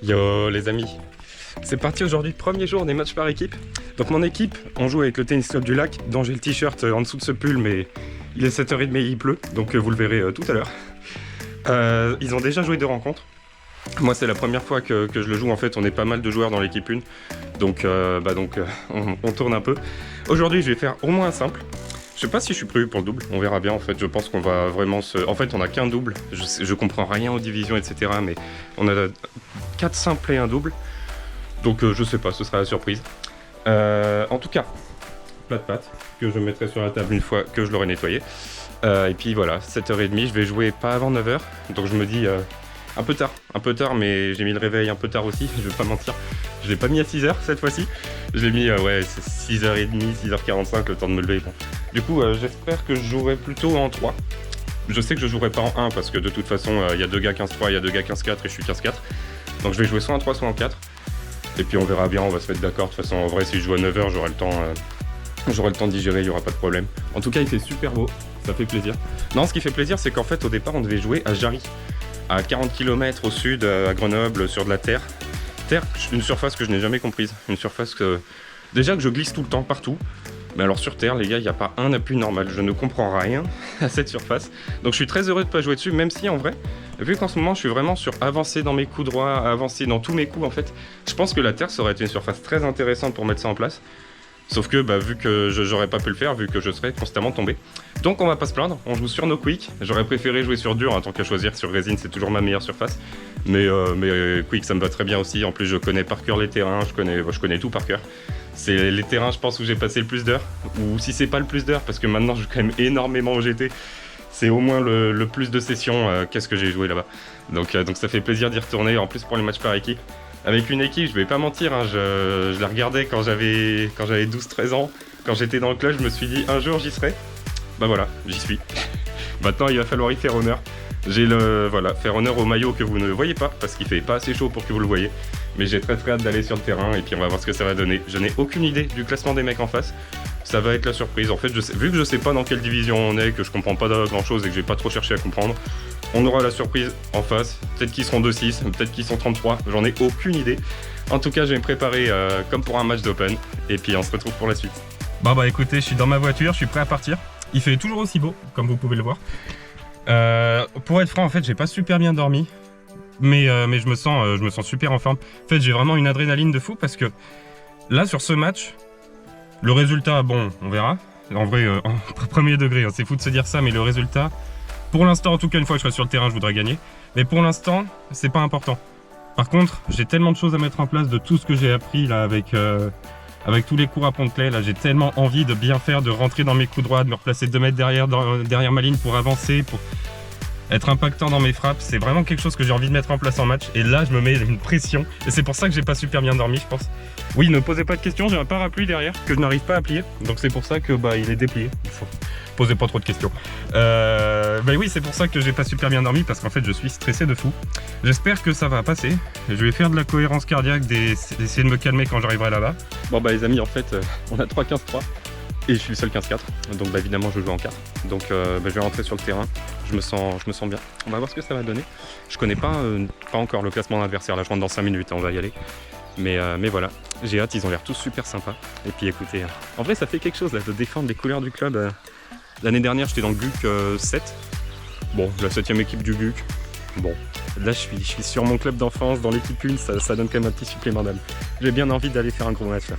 Yo les amis, c'est parti aujourd'hui, premier jour des matchs par équipe. Donc mon équipe, on joue avec le Tennis Club du Lac, dont j'ai le t-shirt en dessous de ce pull, mais il est 7h30 et il pleut, donc vous le verrez tout à l'heure. Ils ont déjà joué 2 rencontres. Moi c'est la première fois que je le joue, en fait on est pas mal de joueurs dans l'équipe 1, donc, on tourne un peu. Aujourd'hui je vais faire au moins un simple. Je sais pas si je suis prévu pour le double, on verra bien en fait, je pense qu'on va vraiment se... En fait on a qu'un double, je comprends rien aux divisions etc, mais on a 4 simples et un double, donc je sais pas, ce sera la surprise. En tout cas, plat de pâtes, que je mettrai sur la table une fois que je l'aurai nettoyé. Et puis voilà, 7h30, je vais jouer pas avant 9h, donc je me dis un peu tard, mais j'ai mis le réveil un peu tard aussi, je vais pas mentir. Je l'ai pas mis à 6h cette fois-ci, je l'ai mis ouais, c'est 6h30, 6h45, le temps de me lever. Bon. Du coup, j'espère que je jouerai plutôt en 3. Je sais que je jouerai pas en 1 parce que de toute façon, il y a 2 gars 15-3, il y a 2 gars 15-4 et je suis 15-4. Donc je vais jouer soit en 3, soit en 4. Et puis on verra bien, on va se mettre d'accord. De toute façon, en vrai, si je joue à 9h, j'aurai le temps de digérer, il n'y aura pas de problème. En tout cas, il fait super beau, ça fait plaisir. Non, ce qui fait plaisir, c'est qu'en fait, au départ, on devait jouer à Jarry, à 40 km au sud, à Grenoble, sur de la terre. Terre, une surface que je n'ai jamais comprise. Une surface que... Déjà que je glisse tout le temps, partout. Mais alors sur terre, les gars, il n'y a pas un appui normal. Je ne comprends rien à cette surface. Donc je suis très heureux de ne pas jouer dessus, même si en vrai, vu qu'en ce moment, je suis vraiment sur avancer dans mes coups droits, avancer dans tous mes coups en fait, je pense que la terre, ça aurait été une surface très intéressante pour mettre ça en place. Sauf que vu que j'aurais pas pu le faire, vu que je serais constamment tombé. Donc on va pas se plaindre, on joue sur nos quick. J'aurais préféré jouer sur dur, tant qu'à choisir. Sur résine, c'est toujours ma meilleure surface. Mais quick, ça me va très bien aussi. En plus, je connais par cœur les terrains, je connais tout par cœur. C'est les terrains, je pense, où j'ai passé le plus d'heures. Ou si c'est pas le plus d'heures, parce que maintenant je joue quand même énormément au GT. C'est au moins le plus de sessions qu'est-ce que j'ai joué là-bas. Donc ça fait plaisir d'y retourner, en plus pour les matchs par équipe. Avec une équipe, je vais pas mentir, je la regardais quand j'avais 12-13 ans. Quand j'étais dans le club, je me suis dit un jour j'y serai. Bah voilà, j'y suis. Maintenant il va falloir y faire honneur. Faire honneur au maillot que vous ne voyez pas, parce qu'il fait pas assez chaud pour que vous le voyez. Mais j'ai très hâte d'aller sur le terrain et puis on va voir ce que ça va donner. Je n'ai aucune idée du classement des mecs en face. Ça va être la surprise. En fait, vu que je sais pas dans quelle division on est, que je comprends pas grand chose et que j'ai pas trop cherché à comprendre, on aura la surprise en face. Peut-être qu'ils seront 2-6, peut-être qu'ils sont 33, j'en ai aucune idée. En tout cas, je vais me préparer comme pour un match d'Open et puis on se retrouve pour la suite. Bon bah écoutez, je suis dans ma voiture, je suis prêt à partir. Il fait toujours aussi beau, comme vous pouvez le voir. Pour être franc, en fait, j'ai pas super bien dormi. Mais je me sens super en forme. En fait, j'ai vraiment une adrénaline de fou parce que là, sur ce match, le résultat, bon, on verra. En vrai, en premier degré, hein, c'est fou de se dire ça, mais le résultat, pour l'instant, en tout cas, une fois que je serai sur le terrain, je voudrais gagner. Mais pour l'instant, c'est pas important. Par contre, j'ai tellement de choses à mettre en place de tout ce que j'ai appris là avec tous les cours à Pont-de-Claix. Là, j'ai tellement envie de bien faire, de rentrer dans mes coups droits, de me replacer 2 mètres derrière ma ligne pour avancer, pour être impactant dans mes frappes. C'est vraiment quelque chose que j'ai envie de mettre en place en match. Et là, je me mets une pression. Et c'est pour ça que j'ai pas super bien dormi, je pense. Oui, ne posez pas de questions, j'ai un parapluie derrière que je n'arrive pas à plier. Donc c'est pour ça que il est déplié. Posez pas trop de questions. Oui, c'est pour ça que j'ai pas super bien dormi, parce qu'en fait, je suis stressé de fou. J'espère que ça va passer. Je vais faire de la cohérence cardiaque, d'essayer de me calmer quand j'arriverai là-bas. Bon les amis, en fait, on a 3-15-3. Et je suis le seul 15-4, donc évidemment je joue en 4. Donc je vais rentrer sur le terrain, je me sens bien. On va voir ce que ça va donner. Je connais pas encore le classement de l'adversaire, là je rentre dans 5 minutes, on va y aller. Mais voilà, j'ai hâte, ils ont l'air tous super sympas. Et puis écoutez, en vrai ça fait quelque chose là, de défendre les couleurs du club. L'année dernière j'étais dans le GUC 7, bon la 7ème équipe du GUC. Bon, là je suis sur mon club d'enfance, dans l'équipe 1, ça donne quand même un petit supplément d'âme. J'ai bien envie d'aller faire un gros match là.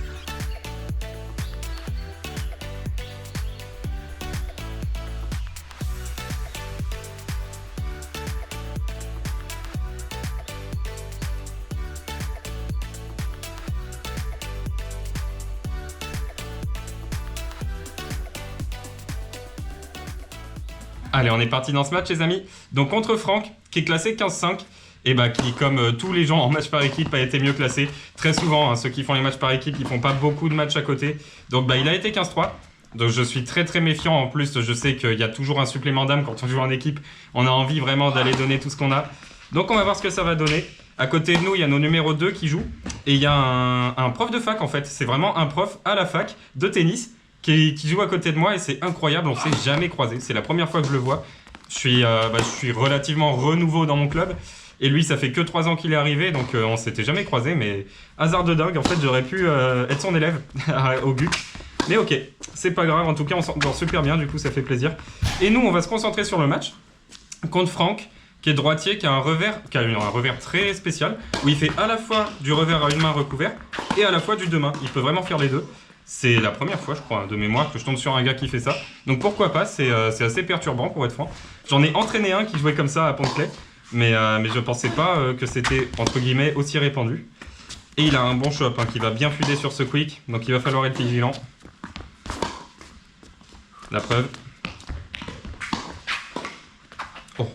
Allez, on est parti dans ce match les amis. Donc contre Franck, qui est classé 15-5, et qui comme tous les gens en match par équipe a été mieux classé. Très souvent, hein, ceux qui font les matchs par équipe, ils font pas beaucoup de matchs à côté. Donc il a été 15-3. Donc je suis très méfiant. En plus, je sais qu'il y a toujours un supplément d'âme quand on joue en équipe. On a envie vraiment d'aller donner tout ce qu'on a. Donc on va voir ce que ça va donner. À côté de nous, il y a nos numéros 2 qui jouent. Et il y a un prof de fac en fait. C'est vraiment un prof à la fac de tennis qui joue à côté de moi et c'est incroyable, on s'est jamais croisé. C'est la première fois que je le vois. Je suis relativement renouveau dans mon club. Et lui, ça fait que 3 ans qu'il est arrivé, donc on s'était jamais croisé, mais hasard de dingue, en fait, j'aurais pu être son élève au GUC. Mais ok, c'est pas grave, en tout cas, on s'entend super bien, du coup, ça fait plaisir. Et nous, on va se concentrer sur le match contre Franck, qui est droitier, qui a un revers très spécial, où il fait à la fois du revers à une main recouvert et à la fois du deux mains. Il peut vraiment faire les deux. C'est la première fois, je crois, de mémoire, que je tombe sur un gars qui fait ça. Donc pourquoi pas, c'est assez perturbant pour être franc. J'en ai entraîné un qui jouait comme ça à Pont-de-Clay, mais je pensais pas que c'était, entre guillemets, aussi répandu. Et il a un bon shop qui va bien fuder sur ce quick, donc il va falloir être vigilant. La preuve. Oh.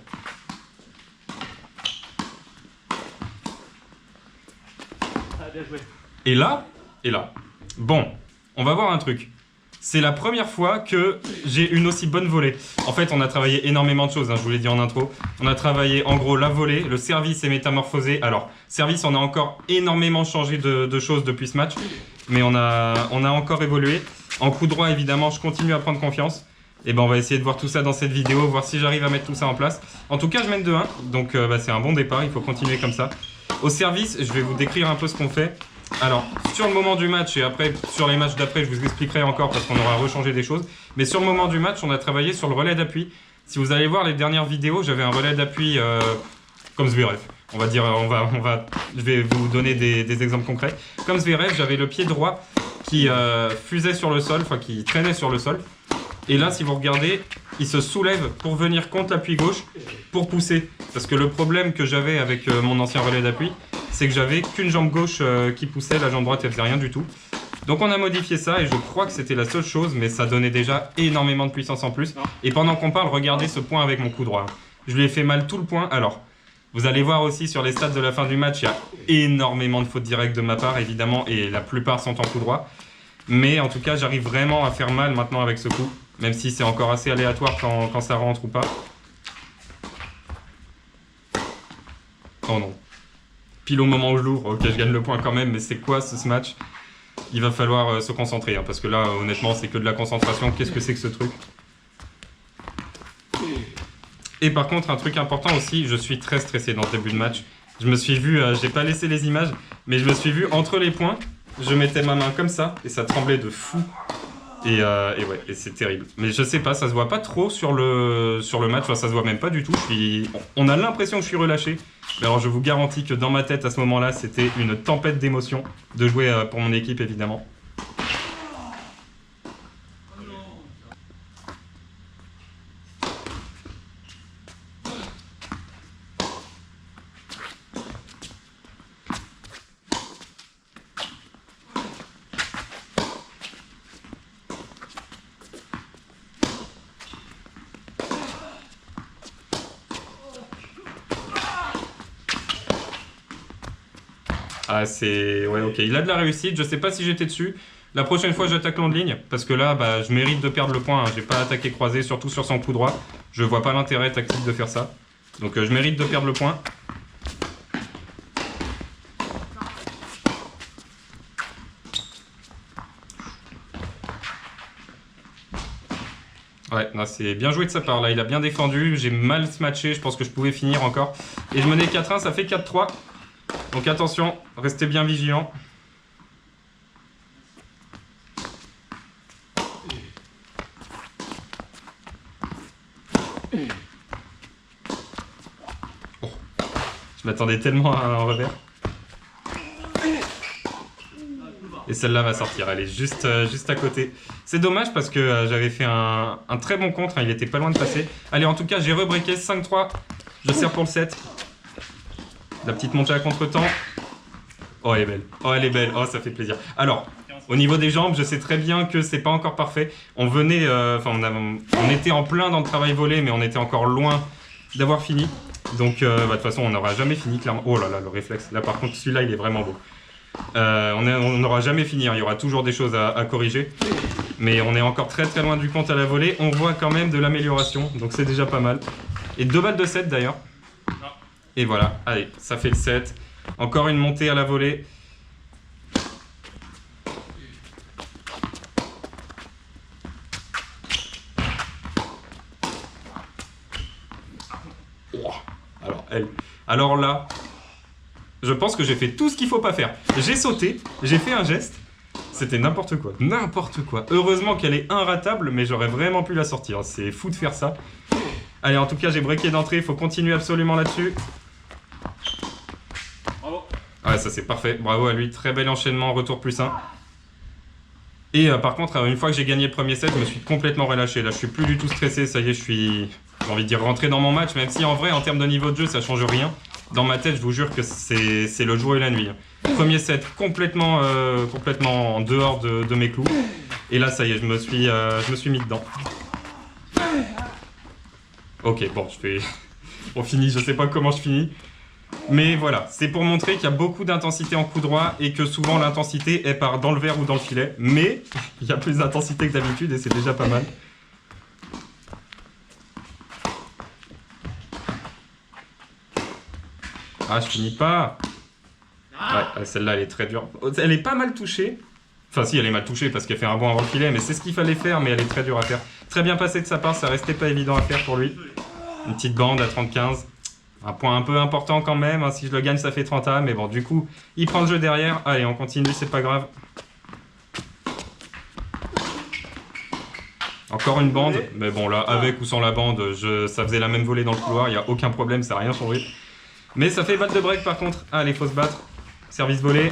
Et là, bon, on va voir un truc. C'est la première fois que j'ai une aussi bonne volée. En fait, on a travaillé énormément de choses, je vous l'ai dit en intro. On a travaillé en gros la volée, le service est métamorphosé. Alors, service, on a encore énormément changé de choses depuis ce match, mais on a encore évolué. En coup droit, évidemment, je continue à prendre confiance. Et ben, on va essayer de voir tout ça dans cette vidéo, voir si j'arrive à mettre tout ça en place. En tout cas, je mène 2-1, donc c'est un bon départ, il faut continuer comme ça. Au service, je vais vous décrire un peu ce qu'on fait. Alors, sur le moment du match et après, sur les matchs d'après, je vous expliquerai encore parce qu'on aura rechangé des choses. Mais sur le moment du match, on a travaillé sur le relais d'appui. Si vous allez voir les dernières vidéos, j'avais un relais d'appui comme Zverev. On va dire, je vais vous donner des exemples concrets. Comme Zverev, j'avais le pied droit qui fusait sur le sol, enfin qui traînait sur le sol. Et là, si vous regardez, il se soulève pour venir contre l'appui gauche pour pousser. Parce que le problème que j'avais avec mon ancien relais d'appui, c'est que j'avais qu'une jambe gauche qui poussait, la jambe droite elle faisait rien du tout. Donc on a modifié ça et je crois que c'était la seule chose, mais ça donnait déjà énormément de puissance en plus. Et pendant qu'on parle, regardez ce point avec mon coup droit. Je lui ai fait mal tout le point. Alors, vous allez voir aussi sur les stats de la fin du match, il y a énormément de fautes directes de ma part évidemment, et la plupart sont en coup droit. Mais en tout cas, j'arrive vraiment à faire mal maintenant avec ce coup, même si c'est encore assez aléatoire quand ça rentre ou pas. Oh non. Pile au moment où je l'ouvre, ok je gagne le point quand même, mais c'est quoi ce match? Il va falloir se concentrer, parce que là honnêtement c'est que de la concentration, qu'est-ce que c'est que ce truc? Et par contre un truc important aussi, je suis très stressé dans le début de match. Je me suis vu, j'ai pas laissé les images, mais je me suis vu entre les points, je mettais ma main comme ça, et ça tremblait de fou. Et ouais, et c'est terrible. Mais je sais pas, ça se voit pas trop sur le match, enfin, ça se voit même pas du tout. On a l'impression que je suis relâché. Mais alors je vous garantis que dans ma tête à ce moment-là, c'était une tempête d'émotions de jouer pour mon équipe évidemment. Ah c'est... Ouais ok, il a de la réussite, je sais pas si j'étais dessus. La prochaine fois j'attaque l'en ligne, parce que là bah, je mérite de perdre le point, j'ai pas attaqué croisé, surtout sur son coup droit. Je vois pas l'intérêt tactique de faire ça. Donc je mérite de perdre le point. Ouais, c'est bien joué de sa part, là il a bien défendu, j'ai mal matché, je pense que je pouvais finir encore. Et je menais 4-1, ça fait 4-3. Donc attention, restez bien vigilants. Oh, je m'attendais tellement à un revers. Et celle-là va sortir, elle est juste à côté. C'est dommage parce que j'avais fait un très bon contre, il était pas loin de passer. Allez, en tout cas, j'ai rebreaké 5-3. Je sers pour le 7. La petite montée à contre-temps. Oh, elle est belle. Oh, elle est belle. Oh, ça fait plaisir. Alors, au niveau des jambes, je sais très bien que c'est pas encore parfait. On venait, on était en plein dans le travail volé, mais on était encore loin d'avoir fini. Donc, de toute façon, on n'aura jamais fini, clairement. Oh là là, le réflexe. Là, par contre, celui-là, il est vraiment beau. On n'aura jamais fini, hein. Il y aura toujours des choses à corriger. Mais on est encore très très loin du compte à la volée. On voit quand même de l'amélioration, donc c'est déjà pas mal. Et 2 balles de 7 d'ailleurs. Et voilà, allez, ça fait le 7. Encore une montée à la volée. Oh. Alors, Allez. Alors là, je pense que j'ai fait tout ce qu'il faut pas faire. J'ai sauté, j'ai fait un geste. C'était n'importe quoi. N'importe quoi. Heureusement qu'elle est inratable, mais j'aurais vraiment pu la sortir. C'est fou de faire ça. Allez, en tout cas, j'ai breaké d'entrée. Il faut continuer absolument là-dessus. Bravo. Ouais, ça c'est parfait. Bravo à lui. Très bel enchaînement. Retour +1. Et par contre, une fois que j'ai gagné le premier set, je me suis complètement relâché. Là, je suis plus du tout stressé. Ça y est, je suis, j'ai envie de dire, rentré dans mon match. Même si en vrai, en termes de niveau de jeu, ça change rien. Dans ma tête, je vous jure que c'est le jour et la nuit. Premier set complètement en dehors de mes clous. Et là, ça y est, je me suis mis dedans. Ok, bon, on finit, je sais pas comment je finis. Mais voilà, c'est pour montrer qu'il y a beaucoup d'intensité en coup droit et que souvent l'intensité est part dans le verre ou dans le filet. Mais il y a plus d'intensité que d'habitude et c'est déjà pas mal. Ah, je finis pas. Ouais, celle-là, elle est très dure. Elle est pas mal touchée. Enfin, si, elle est mal touchée parce qu'elle fait un bond avant le filet, mais c'est ce qu'il fallait faire, mais elle est très dure à faire. Très bien passé de sa part, ça restait pas évident à faire pour lui. Une petite bande à 30-15. Un point un peu important quand même. Hein. Si je le gagne, ça fait 30A, mais bon, du coup, il prend le jeu derrière. Allez, on continue, c'est pas grave. Encore une bande, mais bon, là, avec ou sans la bande, ça faisait la même volée dans le couloir, il n'y a aucun problème, ça n'a rien changé. Mais ça fait balle de break par contre. Allez, faut se battre. Service volé.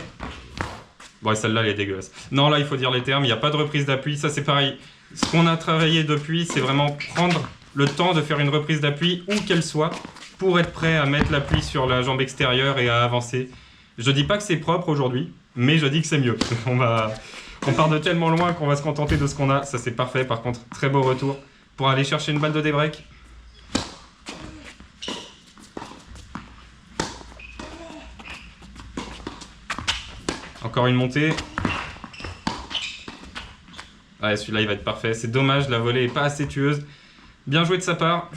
Bon, celle-là, elle est dégueulasse. Non, là, il faut dire les termes. Il n'y a pas de reprise d'appui. Ça, c'est pareil. Ce qu'on a travaillé depuis, c'est vraiment prendre le temps de faire une reprise d'appui, où qu'elle soit, pour être prêt à mettre l'appui sur la jambe extérieure et à avancer. Je dis pas que c'est propre aujourd'hui, mais je dis que c'est mieux. On part de tellement loin qu'on va se contenter de ce qu'on a. Ça, c'est parfait. Par contre, très beau retour pour aller chercher une balle de débreak. Encore une montée. Ouais, celui-là, il va être parfait. C'est dommage, la volée n'est pas assez tueuse. Bien joué de sa part.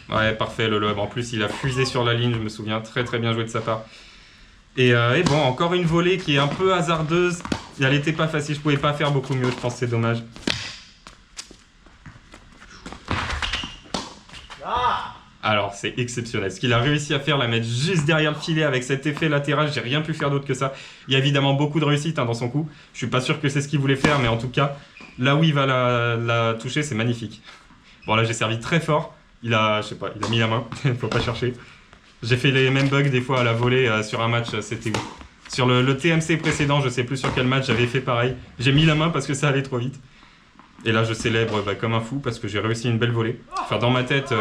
Ouais, parfait, le lob. En plus, il a fusé sur la ligne, je me souviens. Très, très bien joué de sa part. Et bon, encore une volée qui est un peu hasardeuse. Elle n'était pas facile, je pouvais pas faire beaucoup mieux, je pense, c'est dommage. Alors, c'est exceptionnel. Ce qu'il a réussi à faire, la mettre juste derrière le filet avec cet effet latéral, j'ai rien pu faire d'autre que ça. Il y a évidemment beaucoup de réussite dans son coup. Je suis pas sûr que c'est ce qu'il voulait faire, mais en tout cas, là où il va la toucher, c'est magnifique. Bon, là, j'ai servi très fort. Il a mis la main. Faut pas chercher. J'ai fait les mêmes bugs des fois à la volée sur un match. C'était où? Sur le TMC précédent, je sais plus sur quel match, j'avais fait pareil. J'ai mis la main parce que ça allait trop vite. Et là, je célèbre comme un fou parce que j'ai réussi une belle volée. Enfin, dans ma tête,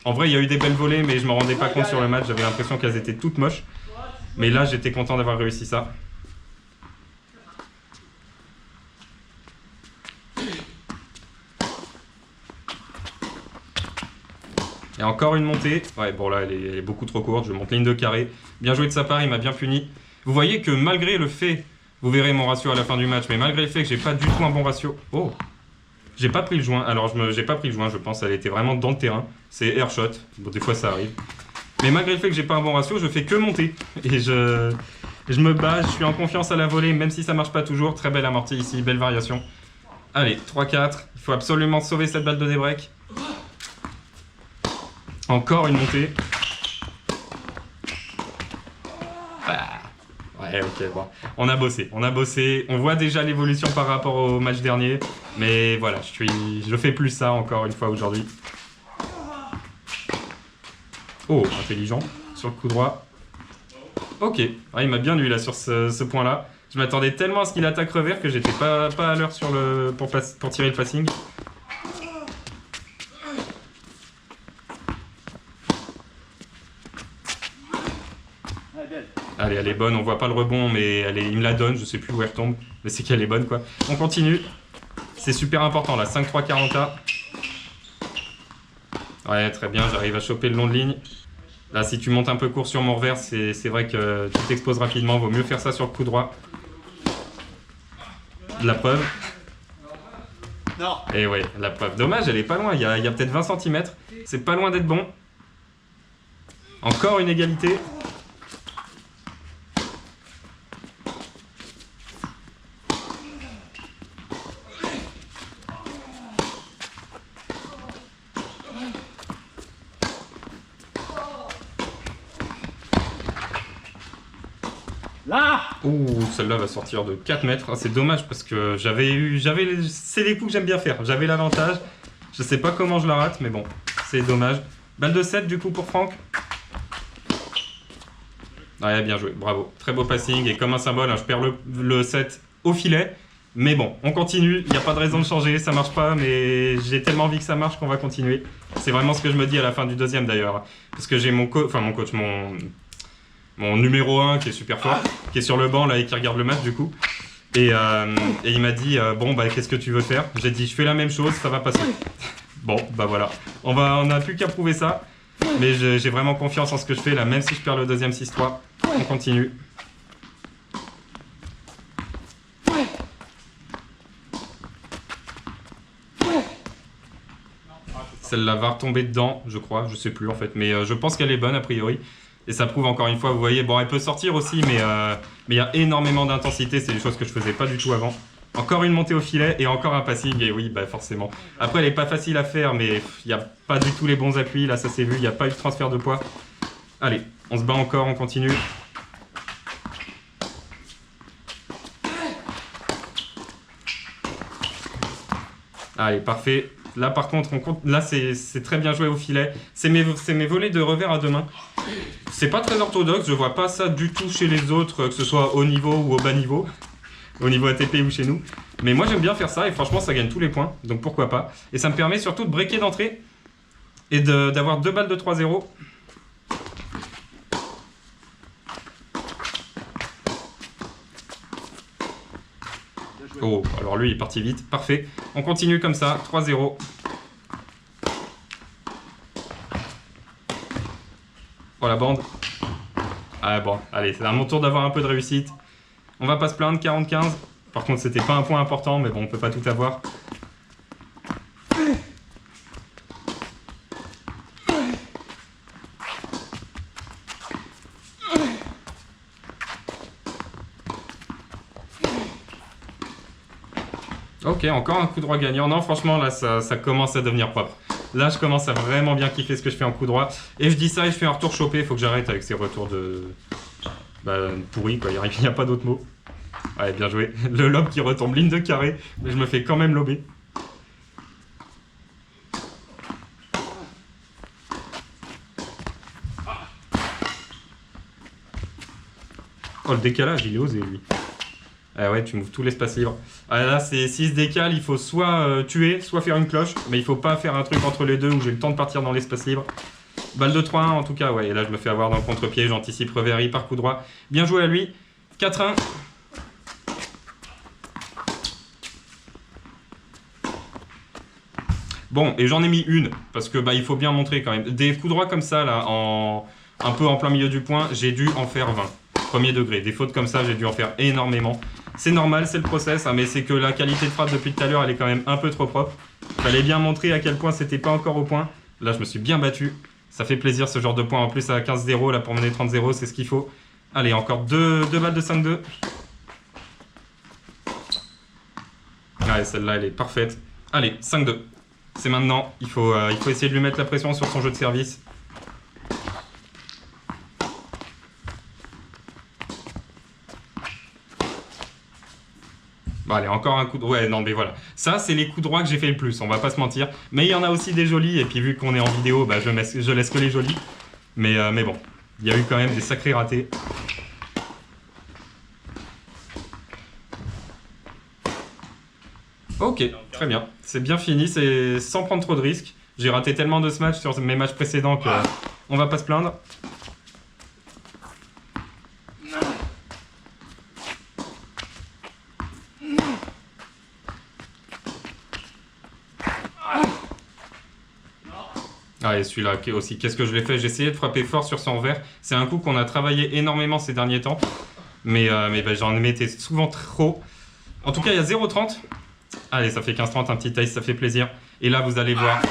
en vrai, il y a eu des belles volées, mais je me rendais pas compte sur le match. J'avais l'impression qu'elles étaient toutes moches. Mais là, j'étais content d'avoir réussi ça. Et encore une montée. Ouais, bon là, elle est beaucoup trop courte. Je monte ligne de carré. Bien joué de sa part, il m'a bien puni. Vous voyez que malgré le fait, vous verrez mon ratio à la fin du match, mais malgré le fait que j'ai pas du tout un bon ratio. Oh! J'ai pas pris le joint. Alors, j'ai pas pris le joint, je pense. Elle était vraiment dans le terrain. C'est airshot. Bon, des fois, ça arrive. Mais malgré le fait que j'ai pas un bon ratio, je fais que monter. Et je me bats, je suis en confiance à la volée, même si ça marche pas toujours. Très belle amortie ici, belle variation. Allez, 3-4. Il faut absolument sauver cette balle de débreak. Encore une montée. Ouais, ok, bon. On a bossé. On voit déjà l'évolution par rapport au match dernier. Mais voilà, je fais plus ça encore une fois aujourd'hui. Oh, intelligent. Sur le coup droit. Ok. Ah, il m'a bien eu là sur ce point-là. Je m'attendais tellement à ce qu'il attaque revers que j'étais pas à l'heure pour tirer le passing. Allez, elle est bonne, on voit pas le rebond, mais il me la donne, je sais plus où elle retombe, mais c'est qu'elle est bonne quoi. On continue, c'est super important là, 5-3 40A. Ouais, très bien, j'arrive à choper le long de ligne. Là, si tu montes un peu court sur mon revers, c'est vrai que tu t'exposes rapidement, vaut mieux faire ça sur le coup droit. La preuve. Non. Et ouais, la preuve. Dommage, elle est pas loin, il y a peut-être 20 cm, c'est pas loin d'être bon. Encore une égalité. Là. Ouh, celle-là va sortir de 4 mètres. Ah, c'est dommage parce que c'est les coups que j'aime bien faire. J'avais l'avantage. Je sais pas comment je la rate, mais bon, c'est dommage. Balle de 7 du coup pour Franck. Ouais, bien joué, bravo. Très beau passing et comme un symbole, hein, je perds le 7 au filet. Mais bon, on continue, il n'y a pas de raison de changer, ça marche pas, mais j'ai tellement envie que ça marche qu'on va continuer. C'est vraiment ce que je me dis à la fin du deuxième d'ailleurs. Parce que j'ai mon numéro 1 qui est super fort, qui est sur le banc là et qui regarde le match du coup. Et il m'a dit, bon bah qu'est-ce que tu veux faire? J'ai dit, je fais la même chose, ça va passer. Bon, bah voilà, on n'a plus qu'à prouver ça. Mais j'ai vraiment confiance en ce que je fais là, même si je perds le deuxième 6-3. On continue. Celle-là va retomber dedans, je crois, je sais plus en fait. Mais je pense qu'elle est bonne a priori. Et ça prouve encore une fois, vous voyez, bon elle peut sortir aussi, mais il y a énormément d'intensité, c'est des choses que je faisais pas du tout avant. Encore une montée au filet et encore un passing, et oui, bah forcément. Après elle est pas facile à faire, mais il n'y a pas du tout les bons appuis, là ça s'est vu, il n'y a pas eu de transfert de poids. Allez, on se bat encore, on continue. Allez, parfait. Là par contre, là c'est très bien joué au filet. C'est mes volets de revers à deux mains. C'est pas très orthodoxe, je vois pas ça du tout chez les autres, que ce soit au niveau ou au bas niveau. Au niveau ATP ou chez nous. Mais moi j'aime bien faire ça et franchement ça gagne tous les points, donc pourquoi pas. Et ça me permet surtout de breaker d'entrée et d'avoir 2 balles de 3-0. Oh, alors lui il est parti vite, parfait. On continue comme ça, 3-0. Oh la bande. Ah bon, allez, c'est à mon tour d'avoir un peu de réussite. On va pas se plaindre, 40-15. Par contre, c'était pas un point important, mais bon, on peut pas tout avoir. Ok, encore un coup droit gagnant. Non, franchement, là, ça commence à devenir propre. Là, je commence à vraiment bien kiffer ce que je fais en coup droit. Et je dis ça et je fais un retour chopé. Il faut que j'arrête avec ces retours de... pourris, quoi. Il n'y a pas d'autre mot. Ouais, bien joué. Le lob qui retombe ligne de carré, mais je me fais quand même lober. Oh, le décalage, il est osé, lui. Ah ouais, tu m'ouvres tout l'espace libre. Ah là, s'il se décale, il faut soit tuer, soit faire une cloche. Mais il faut pas faire un truc entre les deux où j'ai le temps de partir dans l'espace libre. Balle de 3-1 en tout cas, ouais. Et là, je me fais avoir dans le contre-pied. J'anticipe revers, il part coup droit. Bien joué à lui. 4-1. Bon, et j'en ai mis une, parce que bah, il faut bien montrer quand même. Des coups droits comme ça, là, un peu en plein milieu du point, j'ai dû en faire 20. Premier degré. Des fautes comme ça, j'ai dû en faire énormément. C'est normal, c'est le process, hein, mais c'est que la qualité de frappe depuis tout à l'heure, elle est quand même un peu trop propre. Fallait bien montrer à quel point c'était pas encore au point. Là, je me suis bien battu. Ça fait plaisir ce genre de point. En plus, à 15-0, là, pour mener 30-0, c'est ce qu'il faut. Allez, encore deux balles de 5-2. Ouais, celle-là, elle est parfaite. Allez, 5-2. C'est maintenant. Il faut essayer de lui mettre la pression sur son jeu de service. Bon, allez, encore un coup de... Ouais, non, mais voilà. Ça, c'est les coups droits que j'ai fait le plus, on va pas se mentir. Mais il y en a aussi des jolis, et puis vu qu'on est en vidéo, bah, je laisse que les jolis. Mais bon, il y a eu quand même des sacrés ratés. Ok, très bien. C'est bien fini, c'est sans prendre trop de risques. J'ai raté tellement de ce match sur mes matchs précédents qu'on va pas se plaindre. Ah, et celui-là aussi, qu'est-ce que je l'ai fait? J'ai essayé de frapper fort sur son revers. C'est un coup qu'on a travaillé énormément ces derniers temps. Mais bah, j'en mettais souvent trop. En tout cas, il y a 0,30. Allez, ça fait 15-30, un petit ice, ça fait plaisir. Et là, vous allez voir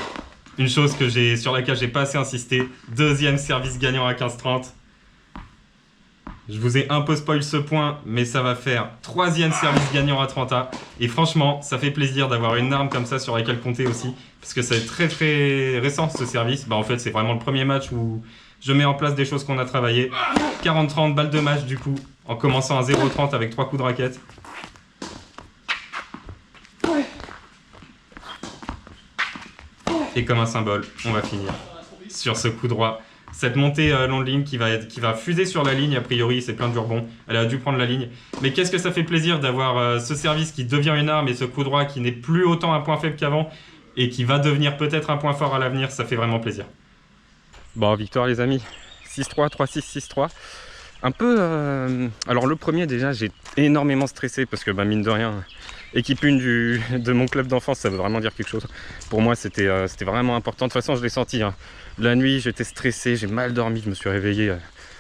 une chose sur laquelle j'ai pas assez insisté. Deuxième service gagnant à 15-30. Je vous ai un peu spoil ce point, mais ça va faire troisième service gagnant à 30A. Et franchement, ça fait plaisir d'avoir une arme comme ça sur laquelle compter aussi. Parce que c'est très très récent ce service. Bah, en fait, c'est vraiment le premier match où je mets en place des choses qu'on a travaillées. 40-30, balle de match du coup. en commençant à 0,30 avec 3 coups de raquette. Et comme un symbole, on va finir sur ce coup droit. Cette montée longue ligne qui va fuser sur la ligne, a priori, c'est plein de rebond. Elle a dû prendre la ligne. Mais qu'est-ce que ça fait plaisir d'avoir ce service qui devient une arme et ce coup droit qui n'est plus autant un point faible qu'avant et qui va devenir peut-être un point fort à l'avenir, ça fait vraiment plaisir. Bon, victoire les amis, 6-3, 3-6, 6-3. Un peu... Alors le premier déjà, j'ai énormément stressé parce que mine de rien, équipe 1 de mon club d'enfance, ça veut vraiment dire quelque chose. Pour moi, c'était vraiment important. De toute façon, je l'ai senti. Hein. La nuit, j'étais stressé, j'ai mal dormi, je me suis réveillé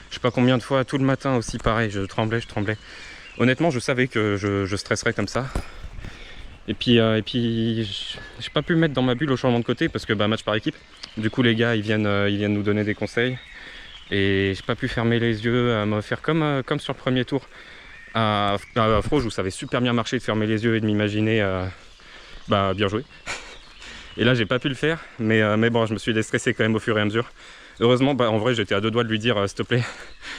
je sais pas combien de fois, tout le matin aussi pareil, je tremblais. Honnêtement, je savais que je stresserais comme ça. Et puis j'ai pas pu me mettre dans ma bulle au changement de côté parce que match par équipe. Du coup, les gars, ils viennent nous donner des conseils. Et j'ai pas pu fermer les yeux, me faire comme sur le premier tour à Froge où ça avait super bien marché de fermer les yeux et de m'imaginer bien joué. Et là j'ai pas pu le faire, mais bon, je me suis déstressé quand même au fur et à mesure. Heureusement, en vrai j'étais à 2 doigts de lui dire s'il te plaît,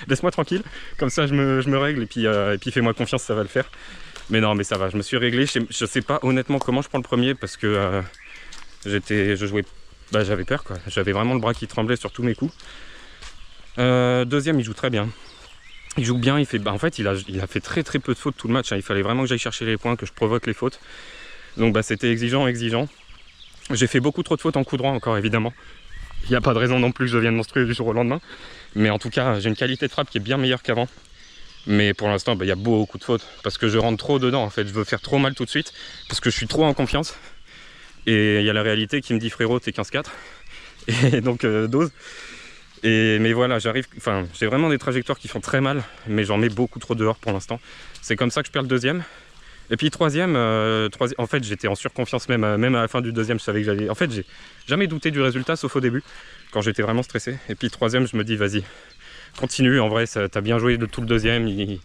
laisse-moi tranquille, comme ça je me règle et puis fais-moi confiance, ça va le faire. Mais non, mais ça va, je me suis réglé. Je sais pas honnêtement comment je prends le premier parce que je jouais, j'avais peur quoi. J'avais vraiment le bras qui tremblait sur tous mes coups. Deuxième, il joue très bien. Il joue bien, en fait il a fait très peu de fautes tout le match. Hein. Il fallait vraiment que j'aille chercher les points, que je provoque les fautes. Donc c'était exigeant. J'ai fait beaucoup trop de fautes en coup droit encore évidemment. Il n'y a pas de raison non plus que je devienne monstrueux du jour au lendemain. Mais en tout cas, j'ai une qualité de frappe qui est bien meilleure qu'avant. Mais pour l'instant, il y a beaucoup de fautes. Parce que je rentre trop dedans en fait. Je veux faire trop mal tout de suite. Parce que je suis trop en confiance. Et il y a la réalité qui me dit frérot, t'es 15-4. Et donc dose. Mais voilà, j'ai vraiment des trajectoires qui font très mal, mais j'en mets beaucoup trop dehors pour l'instant. C'est comme ça que je perds le deuxième. Et puis troisième, en fait j'étais en surconfiance même à la fin du deuxième, je savais que j'allais... En fait j'ai jamais douté du résultat sauf au début, quand j'étais vraiment stressé. Et puis troisième, je me dis vas-y, continue, en vrai t'as bien joué de tout le deuxième, il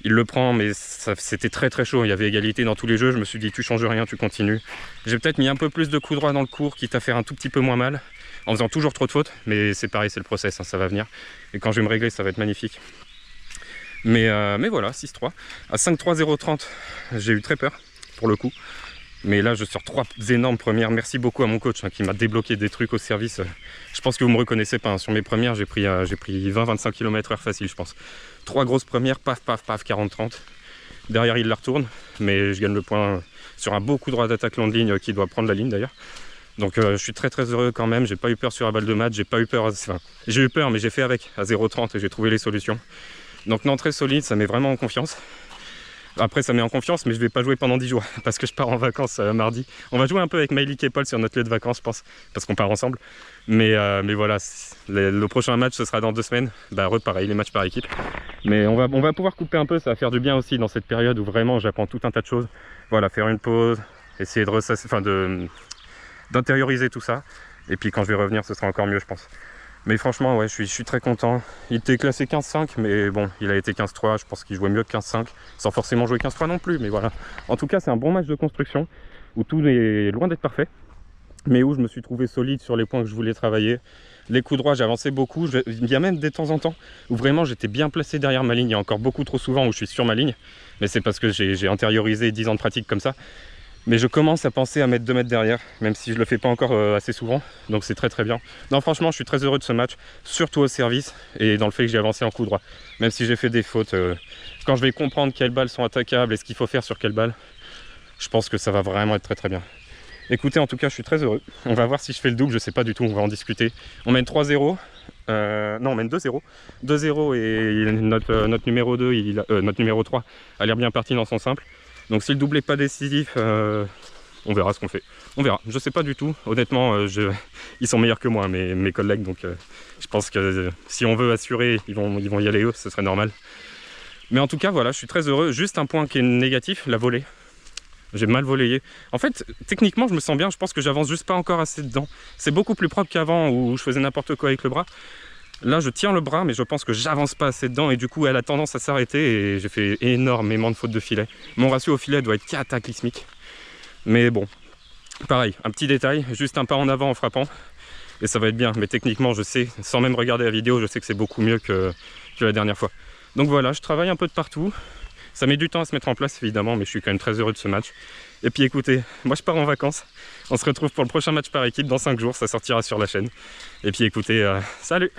le prend, mais c'était très chaud, il y avait égalité dans tous les jeux, je me suis dit tu changes rien, tu continues. J'ai peut-être mis un peu plus de coups droits dans le cours, quitte à faire un tout petit peu moins mal, en faisant toujours trop de fautes, mais c'est pareil, c'est le process, hein, ça va venir. Et quand je vais me régler, ça va être magnifique. Mais voilà, 6-3. À 5-3, 0-30, j'ai eu très peur, pour le coup. Mais là, je sors 3 énormes premières. Merci beaucoup à mon coach qui m'a débloqué des trucs au service. Je pense que vous ne me reconnaissez pas. Hein. Sur mes premières, j'ai pris 20-25 km/h facile, je pense. 3 grosses premières, paf, 40-30. Derrière, il la retourne, mais je gagne le point sur un beau coup droit d'attaque longue ligne qui doit prendre la ligne d'ailleurs. Donc je suis très heureux quand même, j'ai pas eu peur sur la balle de match, j'ai eu peur mais j'ai fait avec à 0,30 et j'ai trouvé les solutions. Donc non, très solide, ça met vraiment en confiance. Après ça met en confiance mais je vais pas jouer pendant 10 jours parce que je pars en vacances mardi. On va jouer un peu avec Maïlik et Paul sur notre lieu de vacances je pense, parce qu'on part ensemble. Mais voilà, le prochain match ce sera dans 2 semaines, pareil, les matchs par équipe. Mais on va pouvoir couper un peu, ça va faire du bien aussi dans cette période où vraiment j'apprends tout un tas de choses. Voilà, faire une pause, essayer d'intérioriser tout ça, et puis quand je vais revenir ce sera encore mieux je pense. Mais franchement ouais, je suis très content. Il était classé 15-5 mais bon, il a été 15-3, je pense qu'il jouait mieux que 15-5 sans forcément jouer 15-3 non plus, mais voilà. En tout cas c'est un bon match de construction où tout est loin d'être parfait, mais où je me suis trouvé solide sur les points que je voulais travailler. Les coups droits j'avançais beaucoup, il y a même des temps en temps où vraiment j'étais bien placé derrière ma ligne. Il y a encore beaucoup trop souvent où je suis sur ma ligne, mais c'est parce que j'ai intériorisé 10 ans de pratique comme ça. Mais je commence à penser à mettre 2 mètres derrière, même si je le fais pas encore assez souvent, donc c'est très bien. Non franchement je suis très heureux de ce match, surtout au service et dans le fait que j'ai avancé en coup droit. Même si j'ai fait des fautes, quand je vais comprendre quelles balles sont attaquables et ce qu'il faut faire sur quelle balle, je pense que ça va vraiment être très bien. Écoutez, en tout cas je suis très heureux. On va voir si je fais le double, je sais pas du tout, on va en discuter. On mène 3-0, non on mène 2-0. 2-0 et notre numéro 2, notre numéro 3 a l'air bien parti dans son simple. Donc si le double n'est pas décisif, on verra ce qu'on fait. On verra, je sais pas du tout. Honnêtement, ils sont meilleurs que moi, mes collègues. Donc je pense que si on veut assurer, ils vont y aller eux, ce serait normal. Mais en tout cas, voilà, je suis très heureux. Juste un point qui est négatif, la volée. J'ai mal voléé. En fait, techniquement, je me sens bien. Je pense que j'avance juste pas encore assez dedans. C'est beaucoup plus propre qu'avant où je faisais n'importe quoi avec le bras. Là je tiens le bras mais je pense que j'avance pas assez dedans et du coup elle a tendance à s'arrêter et j'ai fait énormément de fautes de filet. Mon ratio au filet doit être cataclysmique. Mais bon, pareil, un petit détail, juste un pas en avant en frappant et ça va être bien. Mais techniquement je sais, sans même regarder la vidéo, je sais que c'est beaucoup mieux que la dernière fois. Donc voilà, je travaille un peu de partout. Ça met du temps à se mettre en place évidemment, mais je suis quand même très heureux de ce match. Et puis écoutez, moi je pars en vacances. On se retrouve pour le prochain match par équipe dans 5 jours, ça sortira sur la chaîne. Et puis écoutez, salut!